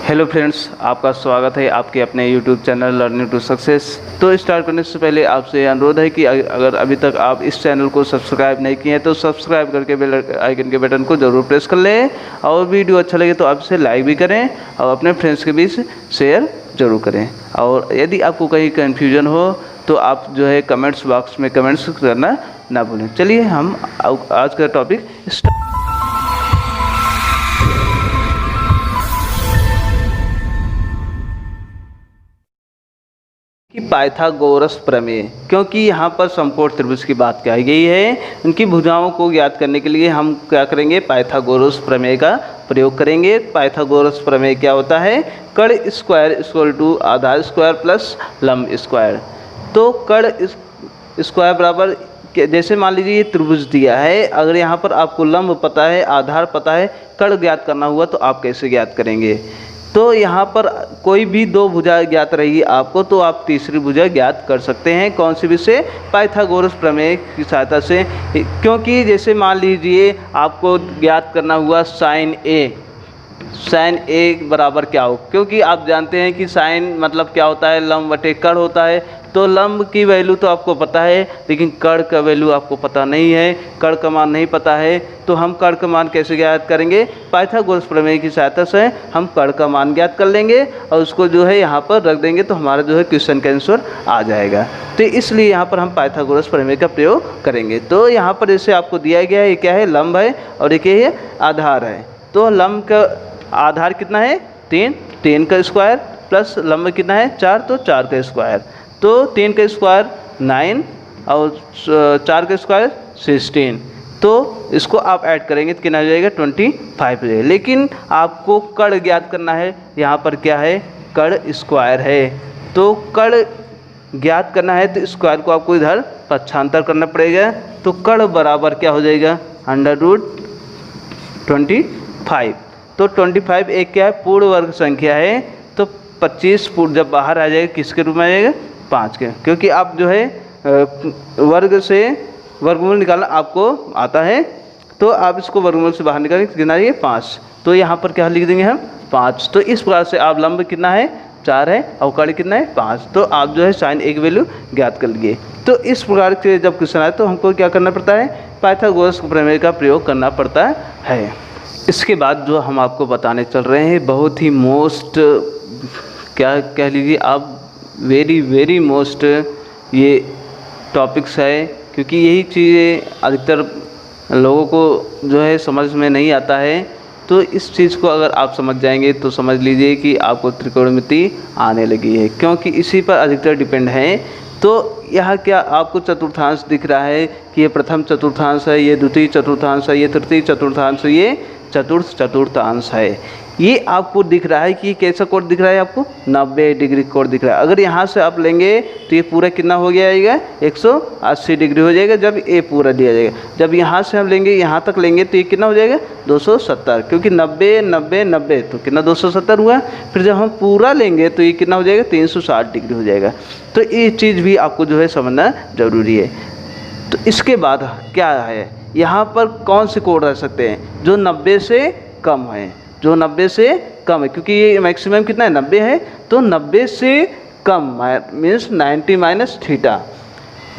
Hello friends, आपका स्वागत है आपके अपने YouTube channel learning to success. तो स्टार्ट करने से पहले आपसे अनुरोध है कि अगर अभी तक आप इस चैनल को सब्सक्राइब नहीं किए हैं तो सब्सक्राइब करके बेल आइकन के बटन को ज़रूर प्रेस कर लें, और वीडियो अच्छा लगे तो आप इसे लाइक भी करें और अपने फ्रेंड्स के बीच शेयर ज़रूर करें। और यदि आपको कहीं कन्फ्यूजन हो तो आप जो है कमेंट्स बॉक्स में कमेंट्स करना ना भूलें। चलिए हम आज का टॉपिक कि पाइथागोरस प्रमेय, क्योंकि यहाँ पर समकोण त्रिभुज की बात कही गई है, उनकी भुजाओं को ज्ञात करने के लिए हम क्या करेंगे, पाइथागोरस प्रमेय का प्रयोग करेंगे। पाइथागोरस प्रमेय क्या होता है? कर्ण स्क्वायर इक्वल टू आधार स्क्वायर प्लस लंब स्क्वायर। तो कर्ण स्क्वायर बराबर, जैसे मान लीजिए ये त्रिभुज दिया है, अगर यहाँ पर आपको लंब पता है, आधार पता है, कर्ण ज्ञात करना हुआ तो आप कैसे ज्ञात करेंगे? तो यहाँ पर कोई भी दो भुजा ज्ञात रहेगी आपको, तो आप तीसरी भुजा ज्ञात कर सकते हैं। कौन सी विषय? पाइथागोरस प्रमेय की सहायता से। क्योंकि जैसे मान लीजिए आपको ज्ञात करना हुआ साइन ए बराबर क्या हो, क्योंकि आप जानते हैं कि साइन मतलब क्या होता है, लंब बटे कर्ण होता है। तो लंब की वैल्यू तो आपको पता है, लेकिन कर्ण का वैल्यू आपको पता नहीं है, कर्ण का मान नहीं पता है। तो हम कर्ण का मान कैसे ज्ञात करेंगे? पाइथागोरस प्रमेय की सहायता से हम कर्ण का मान ज्ञात कर लेंगे और उसको जो है यहाँ पर रख देंगे, तो हमारा जो है क्वेश्चन का आंसर आ जाएगा। तो इसलिए यहाँ पर हम पाइथागोरस प्रमेय का प्रयोग करेंगे। तो यहाँ पर जैसे आपको दिया गया है, ये क्या है? लंब है, और एक ये आधार है। तो लंब का आधार कितना है? 3 का स्क्वायर प्लस लंब कितना है? 4, तो 4 का स्क्वायर। तो 3 का स्क्वायर 9 और 4 का स्क्वायर 16। तो इसको आप ऐड करेंगे तो कितना हो जाएगा? 25 हो जाएगा। लेकिन आपको कर्ण ज्ञात करना है, यहाँ पर क्या है? कर्ण स्क्वायर है। तो कर्ण ज्ञात करना है तो स्क्वायर को आपको इधर पक्षांतर करना पड़ेगा। तो कर्ण बराबर क्या हो जाएगा? √25। तो 25 एक क्या है? पूर्ण वर्ग संख्या है। तो 25 पूर्ण जब बाहर आ जाएगा किसके रूप में आ जाएगा? 5 के, क्योंकि आप जो है वर्ग से वर्गमूल निकालना आपको आता है। तो आप इसको वर्गमूल से बाहर निकालेंगे कितना है? 5। तो यहाँ पर क्या लिख देंगे हम? 5। तो इस प्रकार से आप लंब कितना है? 4 है, और कर्ण कितना है? 5। तो आप जो है साइन एक वैल्यू ज्ञात कर लिए। तो इस प्रकार के जब क्वेश्चन आए तो हमको क्या करना पड़ता है? पाइथागोरस प्रमेय का प्रयोग करना पड़ता है। इसके बाद जो हम आपको बताने चल रहे हैं, बहुत ही मोस्ट, क्या कह लीजिए आप, वेरी मोस्ट ये टॉपिक्स है, क्योंकि यही चीज़ें अधिकतर लोगों को जो है समझ में नहीं आता है। तो इस चीज़ को अगर आप समझ जाएंगे तो समझ लीजिए कि आपको त्रिकोणमिति आने लगी है, क्योंकि इसी पर अधिकतर डिपेंड है। तो यहाँ क्या आपको चतुर्थांश दिख रहा है कि ये प्रथम चतुर्थांश है, ये द्वितीय चतुर्थांश है, ये तृतीय चतुर्थांश है, ये चतुर्थांश है। ये आपको दिख रहा है कि कैसा कोण दिख रहा है आपको? 90 डिग्री कोण दिख रहा है। अगर यहाँ से आप लेंगे तो ये पूरा कितना हो जाएगा? 180 डिग्री हो जाएगा जब ये पूरा दिया जाएगा। जब यहाँ से हम लेंगे, यहाँ तक लेंगे तो ये कितना हो जाएगा? 270, क्योंकि 90 90 90 तो कितना 270 हुआ। फिर जब हम पूरा लेंगे तो ये कितना हो जाएगा? 360 डिग्री हो जाएगा। तो ये चीज़ भी आपको जो है समझना जरूरी है। तो इसके बाद क्या है, यहाँ पर कौन से कोण रह सकते हैं? जो 90 से कम है, जो 90 से कम है, क्योंकि ये मैक्सिमम कितना है? 90 है। तो 90 से कम मीन्स 90 माइनस थीटा,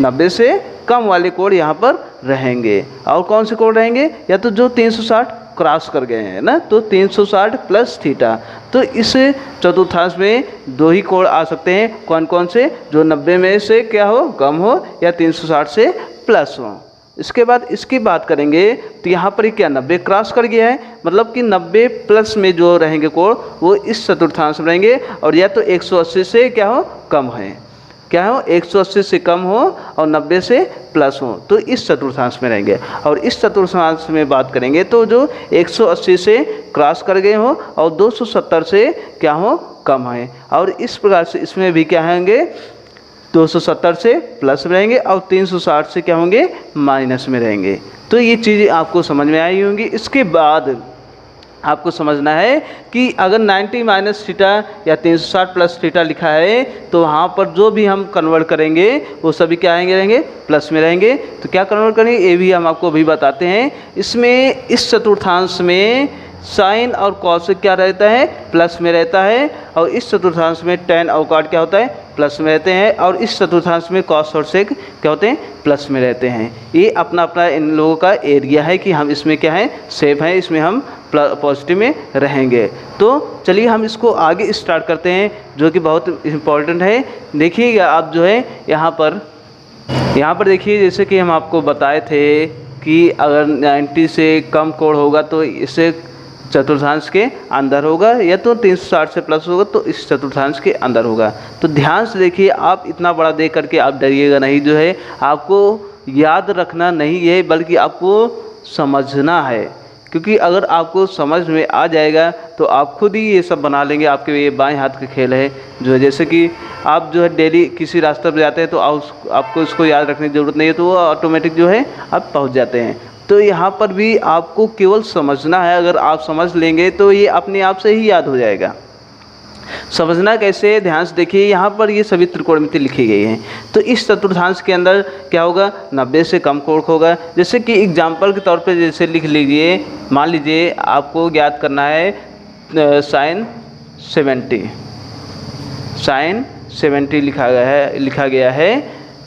90 से कम वाले कोण यहाँ पर रहेंगे। और कौन से कोण रहेंगे? या तो जो 360 क्रॉस कर गए हैं ना, तो 360 प्लस थीटा। तो इस चतुर्थांश में दो ही कोण आ सकते हैं। कौन कौन से? जो 90 में से क्या हो? कम हो, या 360 से प्लस हो। इसके बाद इसकी बात करेंगे तो यहाँ पर क्या 90 क्रॉस कर गया है, मतलब कि 90 प्लस में जो रहेंगे कोण वो इस चतुर्थांश में रहेंगे। और या तो 180 से क्या हो? कम है, क्या हो? 180 से कम हो और 90 से प्लस हो, तो इस चतुर्थांश में रहेंगे। और इस चतुर्थांश में बात करेंगे तो जो 180 से क्रॉस कर गए हो और 270 से क्या हो? कम है। और इस प्रकार से इसमें भी क्या होंगे? 270 से प्लस में रहेंगे और 360 से क्या होंगे? माइनस में रहेंगे। तो ये चीज़ें आपको समझ में आई होंगी। इसके बाद आपको समझना है कि अगर 90 माइनस थीटा या 360 प्लस थीटा लिखा है तो वहाँ पर जो भी हम कन्वर्ट करेंगे वो सभी क्या आएंगे? रहेंगे प्लस में रहेंगे। तो क्या कन्वर्ट करेंगे ये भी हम आपको अभी बताते हैं। इसमें इस चतुर्थांश में साइन और कॉसेक क्या रहता है, प्लस में रहता है, और इस चतुर्थांश में tan और cot क्या होता है, प्लस में रहते हैं, और इस चतुर्थांश में cos और sec क्या होते हैं, प्लस में रहते हैं। ये अपना अपना इन लोगों का एरिया है कि हम इसमें क्या है, सेफ हैं, इसमें हम पॉजिटिव में रहेंगे। तो चलिए हम इसको आगे स्टार्ट करते हैं, जो कि बहुत इम्पोर्टेंट है। देखिएगा आप जो है यहाँ पर देखिए, जैसे कि हम आपको बताए थे कि अगर 90 से कम कोण होगा तो इसे चतुर्थांश के अंदर होगा, या तो 360 से प्लस होगा तो इस चतुर्थांश के अंदर होगा। तो ध्यान से देखिए, आप इतना बड़ा देख करके आप डरिएगा नहीं, जो है आपको याद रखना नहीं है बल्कि आपको समझना है, क्योंकि अगर आपको समझ में आ जाएगा तो आप खुद ही ये सब बना लेंगे। आपके ये बाएं हाथ का खेल है जो है, जैसे कि आप जो है डेली किसी रास्ते पर जाते हैं तो आपको इसको याद रखने की ज़रूरत नहीं है, तो वो ऑटोमेटिक जो है आप पहुंच जाते हैं। तो यहाँ पर भी आपको केवल समझना है, अगर आप समझ लेंगे तो ये अपने आप से ही याद हो जाएगा। समझना कैसे, ध्यान से देखिए, यहाँ पर ये सभी त्रिकोणमिति लिखी गई हैं। तो इस चतुर्थांश के अंदर क्या होगा, 90 से कम कोण होगा। जैसे कि एग्जाम्पल के तौर पे जैसे लिख लीजिए, मान लीजिए आपको ज्ञात करना है साइन 70 लिखा गया है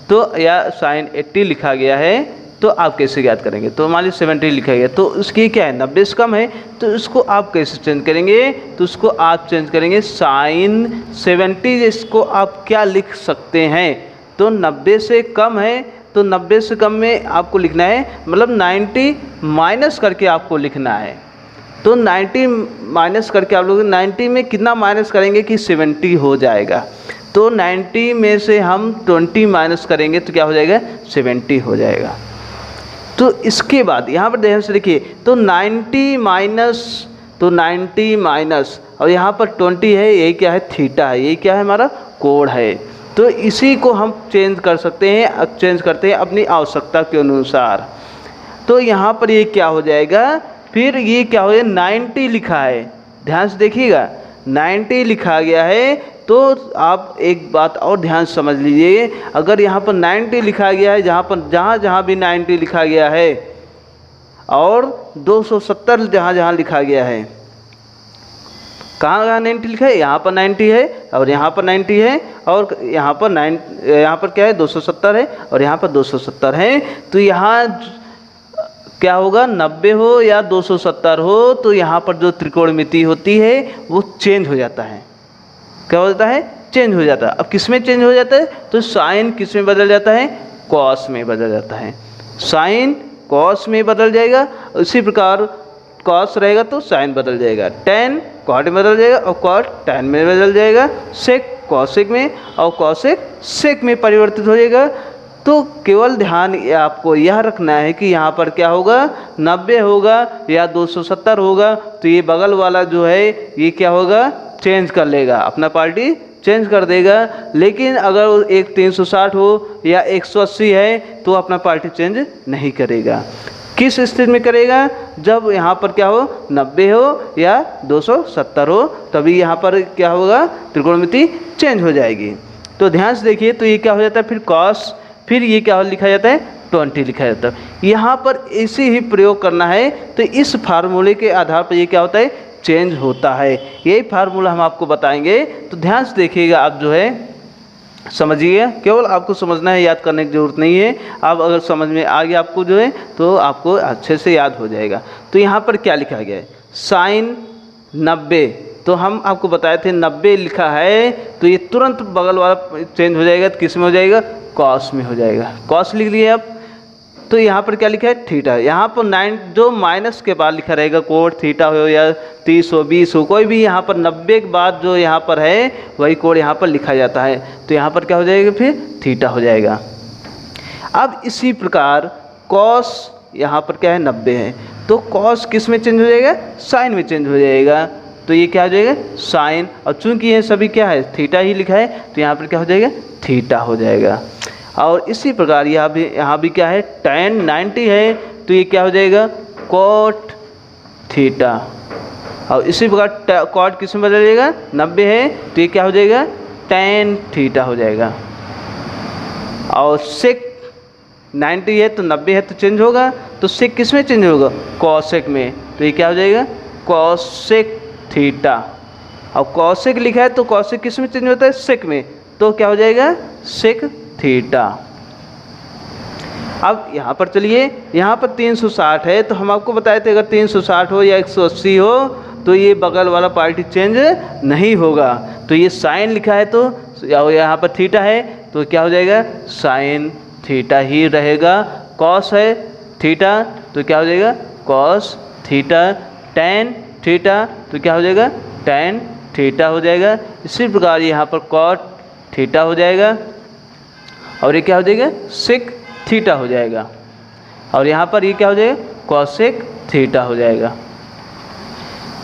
तो, या साइन 80 लिखा गया है, तो आप कैसे ज्ञात करेंगे। तो मान लीजिए 70 लिखा गया, तो उसकी क्या है, 90 से कम है, तो उसको आप कैसे चेंज करेंगे, तो उसको आप चेंज करेंगे साइन 70। इसको आप क्या लिख सकते हैं, तो 90 से कम है, तो 90 से कम में आपको लिखना है, मतलब 90 माइनस करके आपको लिखना है। तो 90 माइनस करके आप लोग 90 में कितना माइनस करेंगे कि 70 हो जाएगा। तो 90 में से हम 20 माइनस करेंगे तो क्या हो जाएगा, 70 हो जाएगा। तो इसके बाद यहाँ पर ध्यान से देखिए, तो 90 माइनस और यहाँ पर 20 है, यही क्या है, थीटा है, यही क्या है, हमारा कोण है। तो इसी को हम चेंज कर सकते हैं, अब चेंज करते हैं अपनी आवश्यकता के अनुसार। तो यहाँ पर ये क्या हो जाएगा, फिर ये क्या हो जाएगा, 90 लिखा है, ध्यान से देखिएगा 90 लिखा गया है। तो आप एक बात और ध्यान से समझ लीजिए, अगर यहाँ पर 90 लिखा गया है, जहाँ भी 90 लिखा गया है, और 270 जहाँ लिखा गया है, कहाँ 90 लिखा है, यहाँ पर 90 है, और यहाँ पर 90 है, और यहाँ पर क्या है, 270 है, और यहाँ पर 270 है। तो यहाँ क्या होगा, 90 हो या 270 हो, तो यहाँ पर जो त्रिकोणमिति होती है वो चेंज हो जाता है। क्या हो जाता है, चेंज हो जाता है। अब किस में चेंज हो जाता है, तो साइन किस में बदल जाता है, कॉस में बदल जाता है। साइन कॉस में बदल जाएगा, उसी प्रकार कॉस रहेगा तो साइन बदल जाएगा, टैन कॉट में बदल जाएगा, और कॉट टैन में बदल जाएगा, सेक कॉसेक में, और कॉसेक सेक में परिवर्तित हो जाएगा। तो केवल ध्यान आपको यह रखना है कि यहाँ पर क्या होगा, 90 होगा या 270 होगा, तो ये बगल वाला जो है ये क्या होगा, चेंज कर लेगा, अपना पार्टी चेंज कर देगा। लेकिन अगर एक 360 हो या 180 है तो अपना पार्टी चेंज नहीं करेगा। किस स्थिति में करेगा, जब यहाँ पर क्या हो, 90 हो या 270 हो, तभी यहाँ पर क्या होगा, त्रिकोणमिति चेंज हो जाएगी। तो ध्यान से देखिए, तो ये क्या हो जाता है, फिर कॉस, फिर ये क्या लिखा जाता है, 20 लिखा जाता है। यहाँ पर इसी ही प्रयोग करना है। तो इस फार्मूले के आधार पर ये क्या होता है, चेंज होता है। यही फार्मूला हम आपको बताएंगे, तो ध्यान से देखिएगा, आप जो है समझिए, केवल आपको समझना है, याद करने की ज़रूरत नहीं है। आप अगर समझ में आ गया आपको जो है, तो आपको अच्छे से याद हो जाएगा। तो यहाँ पर क्या लिखा गया है, साइन 90, तो हम आपको बताए थे 90 लिखा है, तो ये तुरंत बगल वाला चेंज हो जाएगा, तो किस में हो जाएगा, कॉस में हो जाएगा। कॉस लिख लिए आप, तो यहाँ पर क्या लिखा है, थीटा। यहाँ पर 9 जो माइनस के बाद लिखा रहेगा, कोण थीटा हो या 30 हो 20 हो, कोई भी यहाँ पर 90 के बाद जो यहाँ पर है वही कोण यहाँ पर लिखा जाता है। तो यहाँ पर क्या हो जाएगा, फिर थीटा हो जाएगा। अब इसी प्रकार कॉस यहाँ पर क्या है, 90 है, तो कॉस किस में चेंज हो जाएगा, साइन में चेंज हो जाएगा। तो ये क्या हो जाएगा, साइन, और चूंकि ये सभी क्या है, थीटा ही लिखा है, तो यहाँ पर क्या हो जाएगा, थीटा हो जाएगा। और इसी प्रकार यहाँ भी क्या है, tan 90 है, तो ये क्या हो जाएगा, कॉट थीटा। और इसी प्रकार कॉट किस में बदल जाएगा, 90 है, तो ये क्या हो जाएगा, tan थीटा हो जाएगा। और सेक 90 है तो 90 है तो चेंज होगा, तो सेक किस में चेंज होगा, कॉसेक में, तो ये क्या हो जाएगा, कॉसेक थीटा। अब कॉसेक लिखा है तो कॉसेक किस में चेंज होता है, सेक में, तो क्या हो जाएगा सेक थीटा। अब यहाँ पर चलिए, यहाँ पर 360 है तो हम आपको बताए थे अगर 360 हो या 180 हो तो ये बगल वाला पार्टी चेंज नहीं होगा। तो ये साइन लिखा है तो यहाँ पर थीटा है तो क्या हो जाएगा साइन थीटा ही रहेगा। कॉस है थीटा तो क्या हो जाएगा कॉस थीटा। टैन थीटा तो क्या हो जाएगा टैन थीटा हो जाएगा। इसी प्रकार यहाँ पर कॉट थीटा हो जाएगा और ये क्या हो जाएगा सेक थीटा हो जाएगा। और यहाँ पर ये क्या हो जाएगा कॉसेक थीटा हो जाएगा।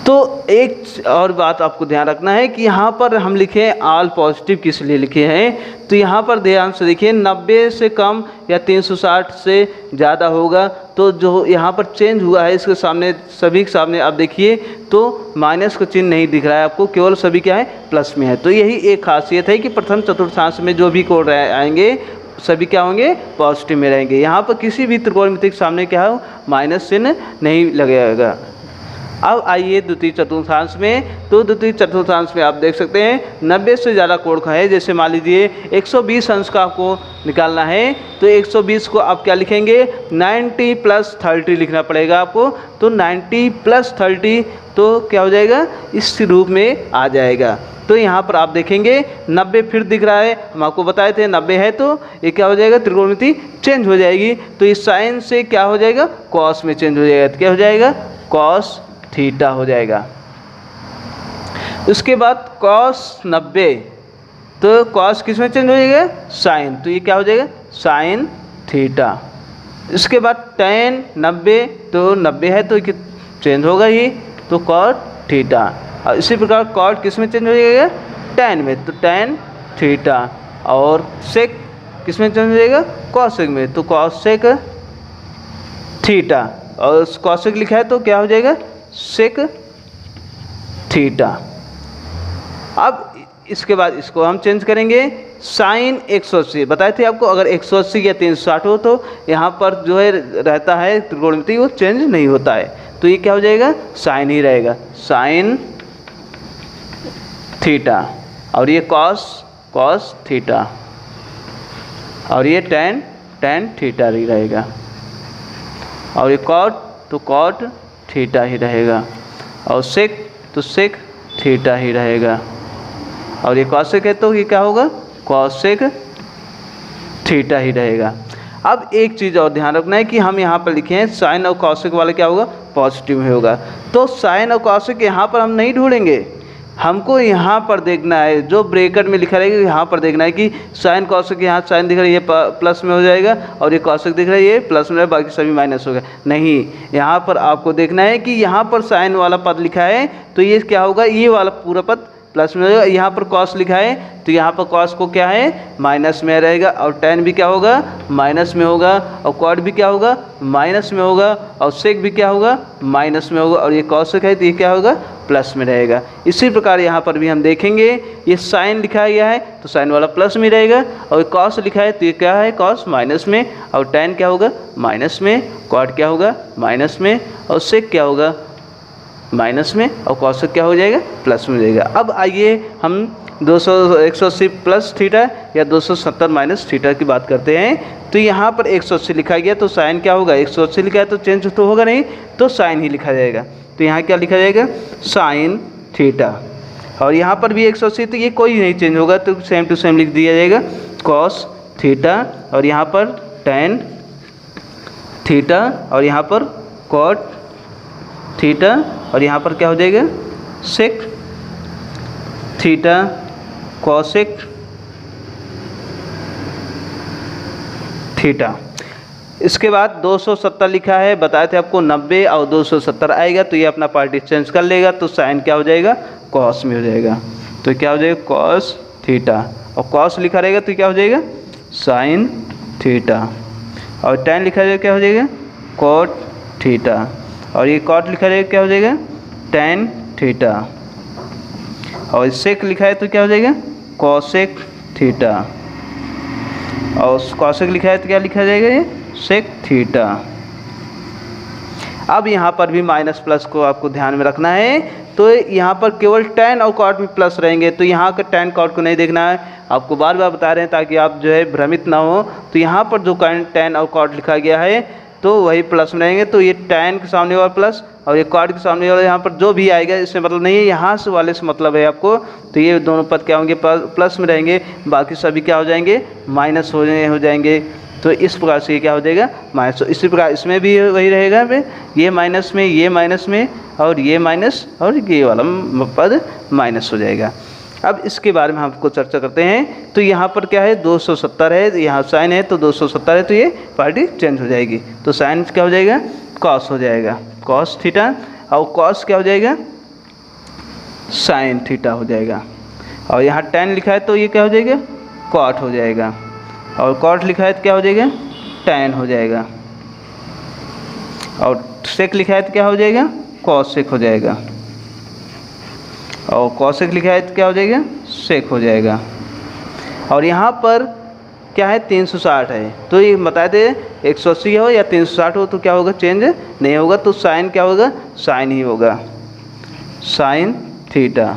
तो एक और बात आपको ध्यान रखना है कि यहाँ पर हम लिखे हैं ऑल पॉजिटिव किस लिए लिखे हैं, तो यहाँ पर ध्यान से देखिए 90 से कम या 360 से ज़्यादा होगा तो जो यहाँ पर चेंज हुआ है इसके सामने सभी के सामने आप देखिए तो माइनस का चिन्ह नहीं दिख रहा है आपको, केवल सभी क्या है प्लस में है। तो यही एक खासियत है कि प्रथम चतुर्थांश में जो भी कोड आएंगे सभी क्या होंगे पॉजिटिव में रहेंगे। यहाँ पर किसी भी त्रिकोणमिति के सामने क्या हो माइनस चिन्ह नहीं लगेगा। अब आइए द्वितीय चतुर्थांश में, तो द्वितीय चतुर्थांश में आप देख सकते हैं 90 से ज़्यादा कोड का है। जैसे मान लीजिए 120 अंश का आपको निकालना है तो 120 को आप क्या लिखेंगे 90 + 30 लिखना पड़ेगा आपको। तो 90 + 30 तो क्या हो जाएगा इस रूप में आ जाएगा। तो यहाँ पर आप देखेंगे 90 फिर दिख रहा है, हम आपको बताए थे 90 है तो ये क्या हो जाएगा त्रिकोणमिति चेंज हो जाएगी। तो इस साइन से क्या हो जाएगा कॉस में चेंज हो जाएगा, तो क्या हो जाएगा कॉस थीटा हो जाएगा। उसके बाद कॉस 90 तो कॉस किस में चेंज हो जाएगा साइन, तो ये क्या हो जाएगा साइन थीटा। इसके बाद टैन 90 तो 90 है तो चेंज होगा ही तो कॉट थीटा। और इसी प्रकार कॉट किस में चेंज हो जाएगा टैन में, तो टैन थीटा। और सेक किस में चेंज हो जाएगा कॉसेक में, तो कॉसेक थीटा। और कॉसेक लिखा है तो क्या हो जाएगा सेक थीटा। अब इसके बाद इसको हम चेंज करेंगे साइन 180। बताए थे आपको अगर 180 या 360 हो तो यहाँ पर जो है रहता है त्रिकोणमिति वो चेंज नहीं होता है, तो ये क्या हो जाएगा साइन ही रहेगा साइन थीटा। और ये कॉस थीटा और ये टैन थीटा ही रहेगा। और ये कॉट तो कॉट थीटा ही रहेगा। और सेक तो सेक थीटा ही रहेगा। और ये कॉसेक है तो ये क्या होगा कॉसेक थीटा ही रहेगा। अब एक चीज़ और ध्यान रखना है कि हम यहाँ पर लिखे हैं साइन और कॉसेक वाला क्या होगा पॉजिटिव में होगा। तो साइन और कॉसेक यहाँ पर हम नहीं ढूंढेंगे, हमको यहाँ पर देखना है जो ब्रैकेट में लिखा रहेगा यहाँ पर देखना है कि साइन कॉसेक, यहाँ साइन दिख रहा है ये प्लस में हो जाएगा और ये कॉसेक दिख रहा है ये प्लस में, बाकी सभी माइनस हो गया। नहीं, यहाँ पर आपको देखना है कि यहाँ पर साइन वाला पद लिखा है तो ये क्या होगा ये वाला पूरा पद प्लस में होगा। यहाँ पर कॉस लिखा है तो यहाँ पर कॉस को क्या है माइनस में रहेगा। और टैन भी क्या होगा माइनस में होगा। और कॉट भी क्या होगा माइनस में होगा। और सेक भी क्या होगा माइनस में होगा। और ये कॉसेक है तो ये क्या होगा प्लस में रहेगा। इसी प्रकार यहाँ पर भी हम देखेंगे ये साइन लिखा गया है तो साइन वाला प्लस में रहेगा। और कॉस लिखा है तो ये क्या है कॉस माइनस में। और टैन क्या होगा माइनस में। कॉट क्या होगा माइनस में। और सेक क्या होगा माइनस में। और कॉसेक क्या हो जाएगा प्लस में हो जाएगा। अब आइए हम 180 प्लस थीटा या 270 माइनस थीटा की बात करते हैं। तो यहाँ पर 180 लिखा गया तो साइन क्या होगा 180 लिखा है तो चेंज तो होगा नहीं, तो साइन ही लिखा जाएगा। तो यहाँ क्या लिखा जाएगा साइन थीटा। और यहाँ पर भी 180 तो ये कोई नहीं चेंज होगा तो सेम टू सेम लिख दिया जाएगा कॉस थीटा। और यहाँ पर टैन थीटा। और यहाँ पर कॉट थीटा। और यहाँ पर क्या हो जाएगा सेक थीटा कॉसेक थीटा। इसके बाद 270 लिखा है, बताए थे आपको 90 और 270 आएगा तो ये अपना पार्ट चेंज कर लेगा तो साइन क्या हो जाएगा कॉस में हो जाएगा। तो क्या हो जाएगा कॉस थीटा। और कॉस लिखा रहेगा तो क्या हो जाएगा साइन थीटा। और टैन लिखा जाएगा क्या हो जाएगा कॉट थीटा। और ये कॉट लिखा रहेगा क्या हो जाएगा टैन थीटा। और सेक लिखा है तो क्या हो जाएगा कॉसेक थीटा। और कॉसेक लिखा है तो क्या लिखा जाएगा ये सेक थीटा। अब यहाँ पर भी माइनस प्लस को आपको ध्यान में रखना है। तो यहाँ पर केवल tan और cot में प्लस रहेंगे, तो यहाँ का tan cot को नहीं देखना है, आपको बार बार बता रहे हैं ताकि आप जो है भ्रमित ना हो। तो यहाँ पर जो tan और cot लिखा गया है तो वही प्लस में रहेंगे, तो ये tan के सामने वाला प्लस और ये cot के सामने वाला यहाँ पर जो भी आएगा इससे मतलब नहीं है, यहाँ से वाले से मतलब है आपको। तो ये दोनों पद क्या होंगे, प्लस में रहेंगे, बाकी सभी क्या हो जाएंगे, माइनस हो जाएंगे। तो इस प्रकार से ये क्या हो जाएगा, माइनस। तो इसी प्रकार इसमें भी वही रहेगा, ये माइनस में, ये माइनस में, और ये माइनस, और ये वाला पद माइनस हो जाएगा। अब इसके बारे में हम आपको चर्चा करते हैं। तो यहाँ पर क्या है, 270 है, यहाँ साइन है तो 270 है, तो ये पार्टी चेंज हो जाएगी। तो साइन क्या हो जाएगा, कॉस हो जाएगा, कॉस थीटा, और कॉस क्या हो जाएगा, साइन थीटा हो जाएगा। और यहाँ tan लिखा है तो ये क्या हो जाएगा, कॉट हो जाएगा, और कॉट लिखा है तो क्या हो जाएगा, tan हो जाएगा, और सेक लिखा है तो क्या हो जाएगा, कॉसेक हो जाएगा, और कॉसेक लिखा है तो क्या हो जाएगा, सेक हो जाएगा। और यहाँ पर क्या है, 360 है, तो ये बताए थे 180 हो या 360 हो तो क्या होगा, चेंज नहीं होगा। तो साइन क्या होगा, साइन ही होगा, sine theta,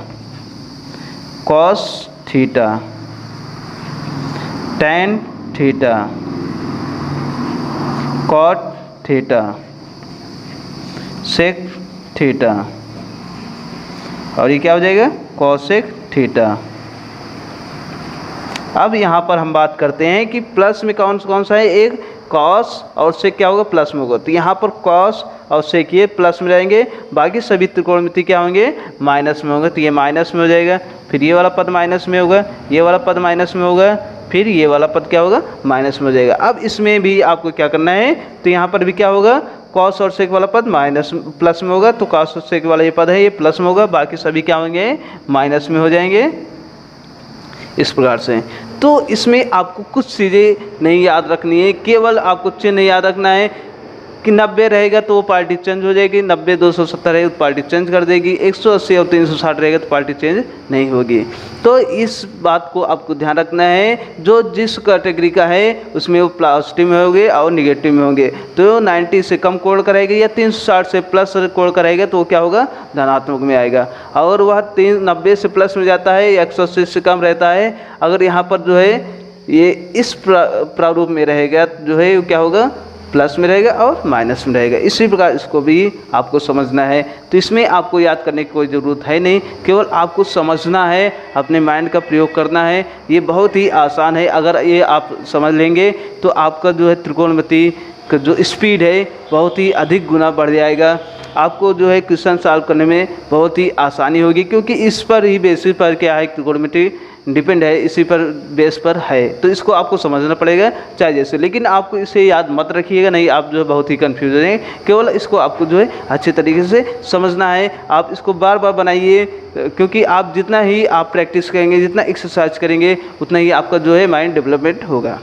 cos theta, tan theta, cot theta, sec theta, और ये क्या हो जाएगा, कॉसेक थीटा। अब यहाँ पर हम बात करते हैं कि प्लस में कौन सा है, एक कॉस और सेक क्या होगा, प्लस में होगा। तो यहाँ पर कॉस और सेक ये प्लस में रहेंगे, बाकी सभी त्रिकोणमिति क्या होंगे, माइनस में होंगे। तो ये माइनस में हो जाएगा, फिर ये वाला पद माइनस में होगा, ये वाला पद माइनस में होगा, फिर ये वाला पद क्या होगा, माइनस में हो जाएगा। अब इसमें भी आपको क्या करना है, तो यहाँ पर भी क्या होगा, कॉस और सेक वाला पद माइनस प्लस में होगा, तो कॉस और सेक वाला ये पद है ये प्लस में होगा, बाकी सभी क्या होंगे, माइनस में हो जाएंगे, इस प्रकार से। तो इसमें आपको कुछ चीज़ें नहीं याद रखनी है, केवल आपको चिन्ह याद रखना है कि 90 रहेगा तो वो पार्टी चेंज हो जाएगी, 90 270 रहेगा तो पार्टी चेंज कर देगी, 180 और 360 रहेगा तो पार्टी चेंज नहीं होगी। तो इस बात को आपको ध्यान रखना है, जो जिस कैटेगरी का है उसमें वो पॉजिटिव में होंगे और निगेटिव में होंगे। तो 90 से कम कोण करेगा या 360 से प्लस कोण करेगा तो वो क्या होगा, धनात्मक में आएगा। और वह 90 से प्लस में जाता है या 180 से कम रहता है, अगर यहाँ पर जो है ये इस प्रारूप में रहेगा जो है वो क्या होगा, प्लस में रहेगा और माइनस में रहेगा। इसी प्रकार इसको भी आपको समझना है। तो इसमें आपको याद करने की कोई ज़रूरत है नहीं, केवल आपको समझना है, अपने माइंड का प्रयोग करना है। ये बहुत ही आसान है, अगर ये आप समझ लेंगे तो आपका जो है त्रिकोणमिति का जो स्पीड है बहुत ही अधिक गुना बढ़ जाएगा। आपको जो है क्वेश्चन सॉल्व करने में बहुत ही आसानी होगी, क्योंकि इस पर ही बेसिस पर क्या है, त्रिकोणमिति डिपेंड है, इसी पर बेस पर है। तो इसको आपको समझना पड़ेगा चाहे जैसे, लेकिन आपको इसे याद मत रखिएगा, नहीं आप जो है बहुत ही कन्फ्यूज हो जाएंगे। केवल इसको आपको जो है अच्छे तरीके से समझना है। आप इसको बार बार बनाइए, क्योंकि आप जितना ही आप प्रैक्टिस करेंगे, जितना एक्सरसाइज करेंगे, उतना ही आपका जो है माइंड डेवलपमेंट होगा।